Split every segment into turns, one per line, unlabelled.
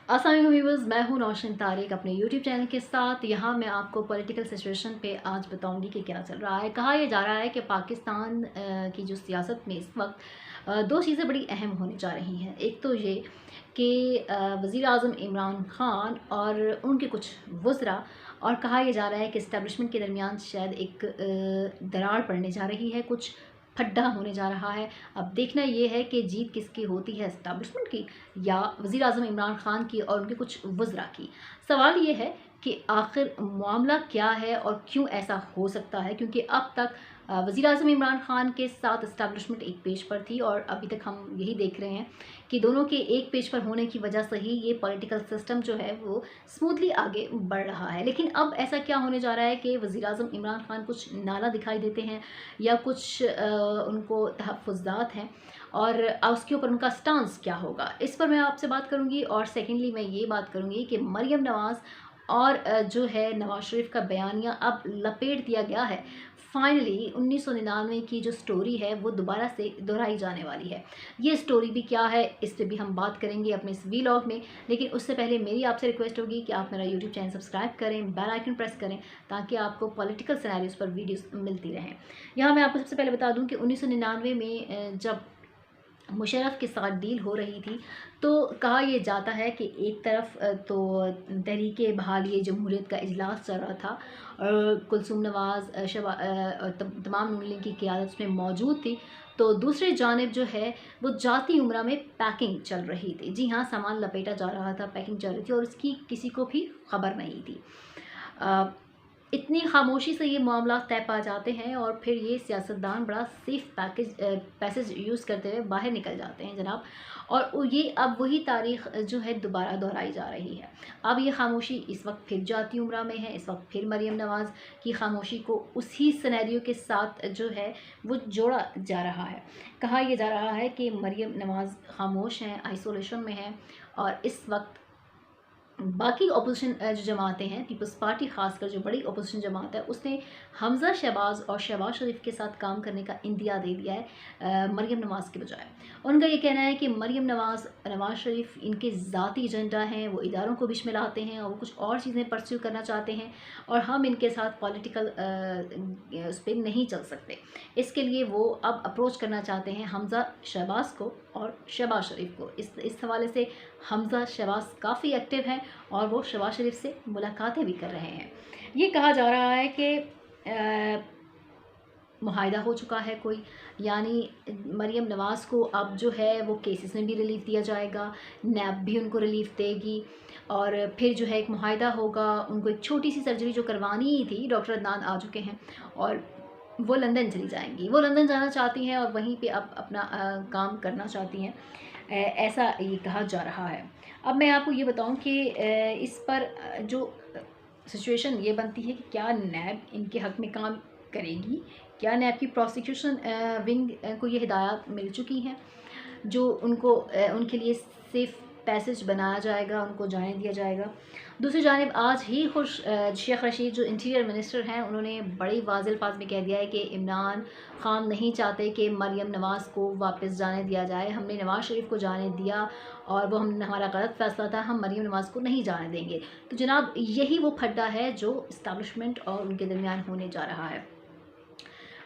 अस्सलाम वालेकुम व्यूअर्स, मैं हूं नौशीन तारिक अपने यूट्यूब चैनल के साथ। यहाँ मैं आपको पॉलिटिकल सिचुएशन पे आज बताऊंगी कि क्या चल रहा है। कहा यह जा रहा है कि पाकिस्तान की जो सियासत में इस वक्त दो चीज़ें बड़ी अहम होने जा रही हैं। एक तो ये कि वज़ीर आज़म इमरान ख़ान और उनके कुछ वज़रा, और कहा यह जा रहा है कि इस्टेब्लिशमेंट के दरमियान शायद एक दरार पड़ने जा रही है, कुछ फड्डा होने जा रहा है। अब देखना ये है कि जीत किसकी होती है, इस्टेब्लिशमेंट की या वज़ीर आज़म इमरान ख़ान की और उनके कुछ वज़रा की। सवाल ये है कि आखिर मामला क्या है और क्यों ऐसा हो सकता है, क्योंकि अब तक वज़ीर आज़म इमरान ख़ान के साथ इस्टेब्लिशमेंट एक पेज पर थी और अभी तक हम यही देख रहे हैं कि दोनों के एक पेज पर होने की वजह से ही ये पॉलिटिकल सिस्टम जो है वो स्मूथली आगे बढ़ रहा है। लेकिन अब ऐसा क्या होने जा रहा है कि वज़ीर आज़म इमरान ख़ान कुछ नाला दिखाई देते हैं या कुछ उनको तहफ़्फ़ुज़ात हैं, और उसके ऊपर उनका स्टांस क्या होगा, इस पर मैं आपसे बात करूंगी। और सेकेंडली मैं ये बात करूंगी कि मरियम नवाज़ और जो है नवाज शरीफ का बयानिया अब लपेट दिया गया है। फाइनली 1999 की जो स्टोरी है वो दोबारा से दोहराई जाने वाली है। ये स्टोरी भी क्या है, इस पर भी हम बात करेंगे अपने इस वीलॉग में। लेकिन उससे पहले मेरी आपसे रिक्वेस्ट होगी कि आप मेरा यूट्यूब चैनल सब्सक्राइब करें, बेल आइकन प्रेस करें, ताकि आपको पॉलिटिकल सिनेरियोज पर वीडियोस मिलती रहें। यहाँ मैं आपको सबसे पहले बता दूँ कि 1999 में जब मुशर्रफ के साथ डील हो रही थी, तो कहा यह जाता है कि एक तरफ तो तहरीक बहाली जमहूरियत का इजलास चल रहा था और कुलसूम नवाज़ तमाम नून लीग की क़यादत में मौजूद थी। तो दूसरी जानिब जो है वो जाती उम्रा में पैकिंग चल रही थी। जी हाँ, सामान लपेटा जा रहा था, पैकिंग चल रही थी और इसकी किसी को भी खबर नहीं थी। इतनी खामोशी से ये मामला तय पा जाते हैं और फिर ये सियासतदान बड़ा सेफ पैसेज यूज़ करते हुए बाहर निकल जाते हैं जनाब। और ये अब वही तारीख़ जो है दोबारा दोहराई जा रही है। अब ये खामोशी इस वक्त फिर जाती उम्रा में है, इस वक्त फिर मरियम नवाज़ की खामोशी को उसी सिनेरियो के साथ जो है वो जोड़ा जा रहा है। कहा यह जा रहा है कि मरियम नवाज़ खामोश हैं, आइसोलेशन में हैं, और इस वक्त बाकी अपोजिशन जो जमातें हैं, पीपल्स पार्टी खासकर जो बड़ी अपोजिशन जमात है, उसने हमज़ा शहबाज और शहबाज शरीफ के साथ काम करने का इंदिया दे दिया है मरियम नवाज़ के बजाय। उनका ये कहना है कि मरियम नवाज़, नवाज़ शरीफ इनके ज़ाती एजेंडा हैं, वो इदारों को बीच में लाते हैं और वो कुछ और चीज़ें परस्यू करना चाहते हैं, और हम इनके साथ पॉलिटिकल उस पर नहीं चल सकते। इसके लिए वो अब अप्रोच करना चाहते हैं हमज़ा शहबाज को और शहबाज शरीफ को। इस हवाले से हमज़ा शहबाज काफ़ी एक्टिव हैं और वो शहबाज शरीफ से मुलाकातें भी कर रहे हैं। ये कहा जा रहा है कि मुआहिदा हो चुका है कोई, यानी मरियम नवाज़ को अब जो है वो केसेस में भी रिलीफ दिया जाएगा, नैब भी उनको रिलीफ देगी, और फिर जो है एक मुआहिदा होगा। उनको एक छोटी सी सर्जरी जो करवानी ही थी, डॉक्टर अदनान आ चुके हैं और वो लंदन चली जाएंगी। वो लंदन जाना चाहती हैं और वहीं पे अब अपना काम करना चाहती हैं, ऐसा ये कहा जा रहा है। अब मैं आपको ये बताऊं कि इस पर जो सिचुएशन ये बनती है कि क्या नैब इनके हक़ में काम करेगी, क्या नैब की प्रोसिक्यूशन विंग को ये हिदायत मिल चुकी हैं जो उनको उनके लिए सेफ़ पैसेज बनाया जाएगा, उनको जाने दिया जाएगा। दूसरी जानिब आज ही शेख रशीद जो इंटीरियर मिनिस्टर हैं, उन्होंने बड़ी वाज़ेह अल्फाज में कह दिया है कि इमरान ख़ान नहीं चाहते कि मरियम नवाज़ को वापस जाने दिया जाए। हमने नवाज़ शरीफ को जाने दिया और वो हमारा गलत फ़ैसला था, हम मरियम नवाज़ को नहीं जाने देंगे। तो जनाब यही वो फड्डा है जो इस्टेब्लिशमेंट और उनके दरमियान होने जा रहा है।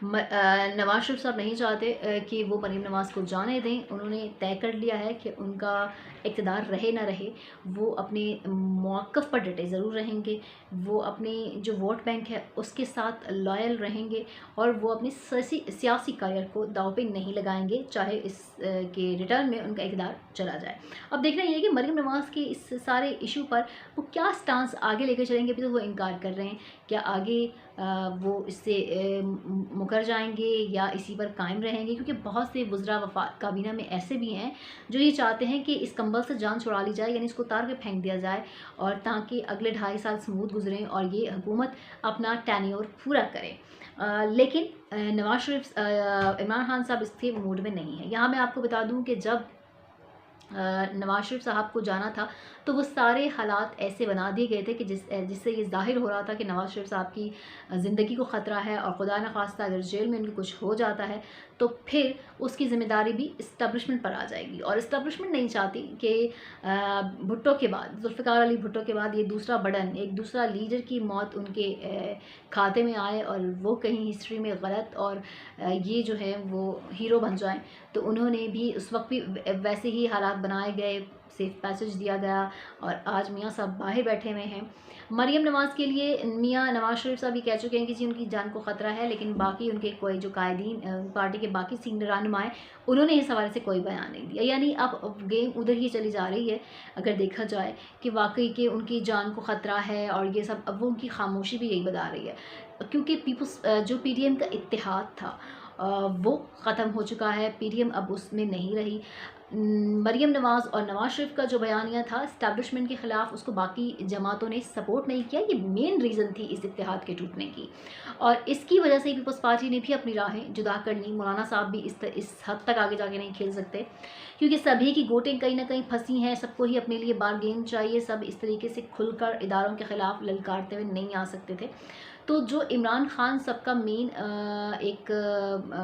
नवाज शरीफ साहब नहीं चाहते कि वो मरीम नवाज़ को जाने दें। उन्होंने तय कर लिया है कि उनका इक़्तिदार रहे ना रहे, वो अपने मौक़िफ़ पर डटे ज़रूर रहेंगे। वो अपने जो वोट बैंक है उसके साथ लॉयल रहेंगे और वो अपनी सियासी करियर को दाव पे नहीं लगाएंगे, चाहे इस के रिटर्न में उनका इक़्तिदार चला जाए। अब देखना ये है कि मरीम नवाज़ के इस सारे इशू पर वो क्या स्टांस आगे लेकर चलेंगे। अभी तो वो इनकार कर रहे हैं, क्या आगे वो इससे मुकर जाएंगे या इसी पर कायम रहेंगे, क्योंकि बहुत से वज़रा वफाद काबीना में ऐसे भी हैं जो ये चाहते हैं कि इस कंबल से जान छुड़ा ली जाए, यानी इसको उतार के फेंक दिया जाए, और ताकि अगले 2.5 साल स्मूथ गुजरें और ये हुकूमत अपना टेन्योर पूरा करे। लेकिन नवाज शरीफ, इमरान खान साहब इसके मूड में नहीं है। यहाँ मैं आपको बता दूँ कि जब नवाज शरीफ साहब को जाना था, तो वो सारे हालात ऐसे बना दिए गए थे कि जिससे ये ज़ाहिर हो रहा था कि नवाज शरीफ साहब की ज़िंदगी को ख़तरा है, और खुदा न खास्ता अगर जेल में उनको कुछ हो जाता है तो फिर उसकी ज़िम्मेदारी भी इस्टेब्लिशमेंट पर आ जाएगी। और इस्टेब्लिशमेंट नहीं चाहती कि भुट्टो के बाद, जुल्फ़िकार अली भुट्टो के बाद ये दूसरा बर्डन, एक दूसरा लीडर की मौत उनके खाते में आए और वो कहीं हिस्ट्री में गलत और ये जो है वो हीरो बन जाएं। तो उन्होंने भी उस वक्त भी वैसे ही हालात बनाए गए, सेफ पैसेज दिया गया, और आज मियाँ साहब बाहर बैठे हुए हैं। मरीम नवाज़ के लिए मियाँ नवाज शरीफ साहब भी कह चुके हैं कि जी उनकी जान को ख़तरा है, लेकिन बाकी उनके कोई जो कायदीन पार्टी के बाकी सीनियर रहनुमाएँ, उन्होंने इस हवाले से कोई बयान नहीं दिया। यानी अब गेम उधर ही चली जा रही है, अगर देखा जाए कि वाकई के उनकी जान को ख़तरा है और ये सब, अब वो उनकी खामोशी भी यही बता रही है, क्योंकि पीपल्स जो पीडीएम का इत्तेहाद था वो ख़त्म हो चुका है, पीडीएम अब उसमें नहीं रही। मरीम नवाज़ और नवाज शरीफ का जो बयानिया था इस्टेब्लिशमेंट के ख़िलाफ़, उसको बाकी जमातों ने सपोर्ट नहीं किया। ये मेन रीज़न थी इस इत्तेहाद के टूटने की, और इसकी वजह से पीपल्स पार्टी ने भी अपनी राहें जुदा कर ली। मौलाना साहब भी इस हद तक आगे जाके नहीं खेल सकते, क्योंकि सभी की गोटें कहीं ना कहीं फंसी हैं, सबको ही अपने लिए बारगेन चाहिए, सब इस तरीके से खुलकर इदारों के ख़िलाफ़ ललकारते हुए नहीं आ सकते थे। तो जो इमरान खान सबका मेन एक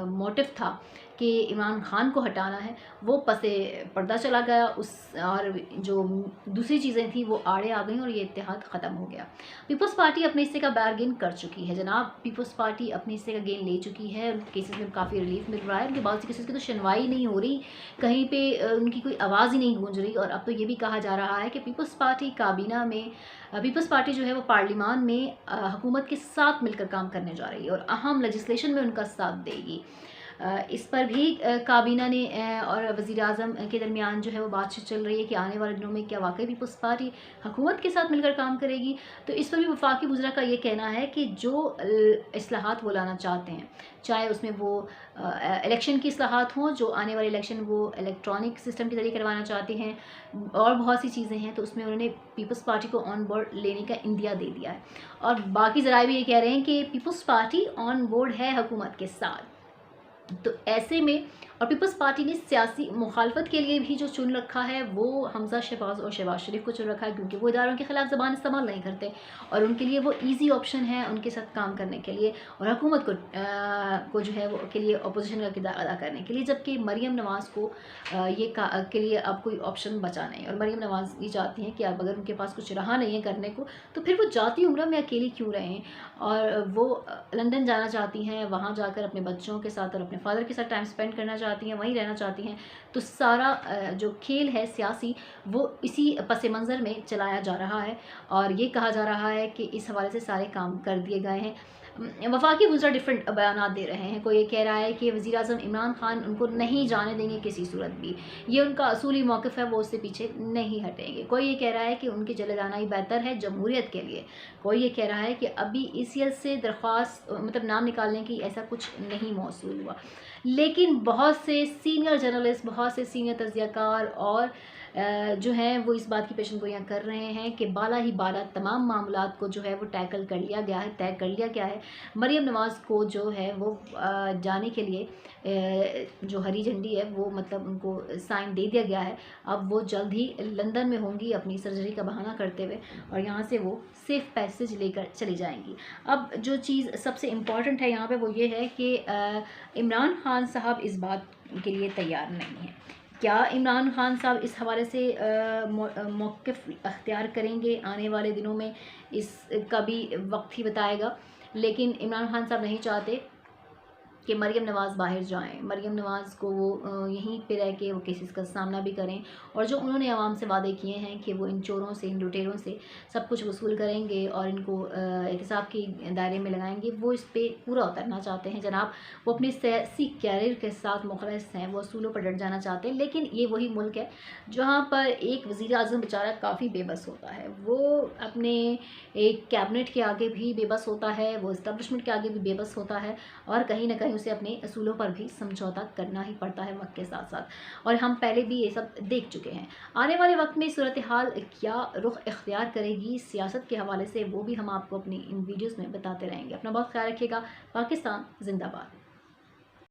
मोटिव था कि इमरान खान को हटाना है, वो पसे पर्दा चला गया, उस और जो दूसरी चीज़ें थी वो आड़े आ गई और ये इत्तेहाद ख़त्म हो गया। पीपल्स पार्टी अपने हिस्से का बारगेन कर चुकी है जनाब, पीपल्स पार्टी अपने हिस्से का गेन ले चुकी है, उनके केसेस में काफ़ी रिलीफ मिल रहा है, उनके बाद केसेस की तो सुनवाई नहीं हो रही, कहीं पे उनकी कोई आवाज़ ही नहीं गूंज रही। और अब तो ये भी कहा जा रहा है कि पीपल्स पार्टी काबीना में, पीपल्स पार्टी जो है वो पार्लिमान में हुकूमत के साथ मिलकर काम करने जा रही है और अहम लेजिस्लेशन में उनका साथ देगी। इस पर भी काबीना ने और वज़ीर आज़म के दरमियान जो है वो बातचीत चल रही है कि आने वाले दिनों में क्या वाकई पीपल्स पार्टी हुकूमत के साथ मिलकर काम करेगी। तो इस पर भी वफाकी वज़रा का ये कहना है कि जो इस्लाहात वो लाना चाहते हैं, चाहे उसमें वो इलेक्शन की इस्लाहात हों, जो आने वाले इलेक्शन वो इलेक्ट्रॉनिक सिस्टम के ज़रिए करवाना चाहते हैं, और बहुत सी चीज़ें हैं, तो उसमें उन्होंने पीपल्स पार्टी को ऑन बोर्ड लेने का इंदिया दे दिया है। और बाकी ज़राए भी ये कह रहे हैं कि पीपल्स पार्टी ऑन बोर्ड है हुकूमत के साथ। तो ऐसे में, और पीपल्स पार्टी ने सियासी मुखालफत के लिए भी जो चुन रखा है वो हमजा शहबाज और शहबाज शरीफ को चुन रखा है, क्योंकि वो इदारों के ख़िलाफ़ ज़बान इस्तेमाल नहीं करते और उनके लिए वो इजी ऑप्शन है उनके साथ काम करने के लिए, और हुकूमत को जो है वो के लिए अपोजिशन का किरदार अदा करने के लिए। जबकि मरीम नवाज़ को के लिए अब कोई ऑप्शन बचा नहीं, और मरीम नवाज़ ये चाहती हैं कि अब अगर उनके पास कुछ रहा नहीं है करने को, तो फिर वो जाती उम्र में अकेली क्यों रहें, और वो लंदन जाना चाहती हैं, वहाँ जाकर अपने बच्चों के साथ और अपने फादर के साथ टाइम स्पेंड करना चाहती हैं, वहीं रहना चाहती हैं। तो सारा जो खेल है सियासी, वो इसी पस मंज़र में चलाया जा रहा है, और ये कहा जा रहा है कि इस हवाले से सारे काम कर दिए गए हैं। वफाकी वज़रा डिफरेंट बयान दे रहे हैं। कोई ये कह रहा है कि वज़ीर आज़म इमरान खान उनको नहीं जाने देंगे किसी सूरत भी, ये उनका असूली मौक़िफ़ है, वो उससे पीछे नहीं हटेंगे। कोई ये कह रहा है कि उनके चले जाना ही बेहतर है जमहूरियत के लिए। कोई ये कह रहा है कि अभी ईसीएल से दरख्वास्त, मतलब नाम निकालने की ऐसा कुछ नहीं मौसूल हुआ। लेकिन बहुत से सीनियर जर्नलिस्ट, बहुत से सीनियर तज्ज़ियाकार और जो हैं वो इस बात की पेशेनगोइयाँ कर रहे हैं कि बाला ही बाला तमाम मामलात को जो है वो टैकल कर लिया गया है, तय कर लिया गया है। मरीम नवाज़ को जो है वो जाने के लिए जो हरी झंडी है वो, मतलब उनको साइन दे दिया गया है। अब वो जल्द ही लंदन में होंगी अपनी सर्जरी का बहाना करते हुए, और यहाँ से वो सेफ़ पैसेज लेकर चली जाएंगी। अब जो चीज़ सबसे इम्पॉर्टेंट है यहाँ पे वो ये है कि इमरान खान साहब इस बात के लिए तैयार नहीं हैं। क्या इमरान खान साहब इस हवाले से मौक़िफ़ अख्तियार करेंगे आने वाले दिनों में, इसका भी वक्त ही बताएगा। लेकिन इमरान खान साहब नहीं चाहते कि मरीम नवाज़ बाहर जाएं, मरीम नवाज़ को वो यहीं पे रह के वो केसेस का सामना भी करें, और जो उन्होंने आवाम से वादे किए हैं कि वो इन चोरों से, इन लुटेरों से सब कुछ वसूल करेंगे और इनको एहतिसाब के दायरे में लगाएंगे, वो इस पर पूरा उतरना चाहते हैं जनाब। वो अपने सियासी कैरियर के साथ मुखलिस हैं, वो असूलों पर डट जाना चाहते हैं। लेकिन ये वही मुल्क है जहाँ पर एक वज़ीर आज़म बेचारा काफ़ी बेबस होता है, वो अपने एक कैबिनेट के आगे भी बेबस होता है, वो इस्टेब्लिशमेंट के आगे भी बेबस होता है, और कहीं ना कहीं उसे अपने असूलों पर भी समझौता करना ही पड़ता है वक्त के साथ साथ। और हम पहले भी ये सब देख चुके हैं। आने वाले वक्त में सूरत हाल क्या रुख इख्तियार करेगी सियासत के हवाले से, वो भी हम आपको अपनी इन वीडियोज़ में बताते रहेंगे। अपना बहुत ख्याल रखिएगा। पाकिस्तान जिंदाबाद।